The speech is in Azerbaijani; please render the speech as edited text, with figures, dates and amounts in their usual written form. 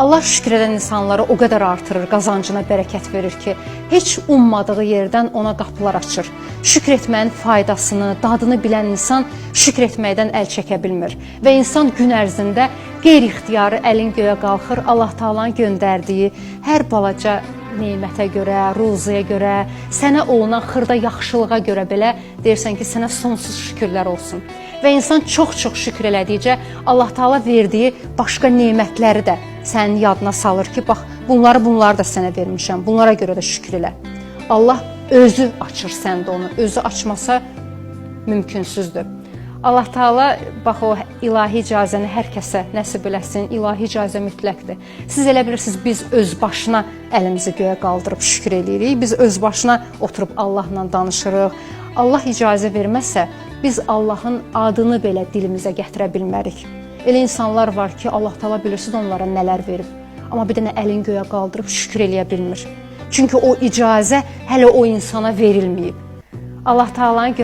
Allah şükür edən insanları o qədər artırır, qazancına bərəkət verir ki, heç ummadığı yerdən ona qapılar açır. Şükür etməyin faydasını, dadını bilən insan şükür etməkdən əl çəkə bilmir. Və insan gün ərzində qeyri-ixtiyarı əlin göyə qalxır, Allah Taala'nın göndərdiyi hər balaca nemətə görə, ruziyə görə, sənə olunan xırda yaxşılığa görə belə deyirsən ki, sənə sonsuz şükürlər olsun. Və insan çox-çox şükür elədikcə Allah Taala verdiyi başqa nemətləri də sənin yadına salır ki, bax, bunları da sənə vermişəm, bunlara görə də şükür elə. Allah özü açır səndə onu, özü açmasa mümkünsüzdür. Allah Taala bax o ilahi icazəni hər kəsə nəsib eləsin, ilahi icazə mütləqdir. Siz elə bilirsiniz, biz öz başına əlimizi göyə qaldırıb şükür eləyirik, biz öz başına oturub Allahla danışırıq. Allah icazə verməsə, biz Allahın adını belə dilimizə gətirə bilmərik. Elə insanlar var ki, Allah Taala bilirsiniz onlara nələr verib, amma bir dənə əlin göyə qaldırıb şükür eləyə bilmir. Çünki o icazə hələ o insana verilməyib. Allah Taala'nın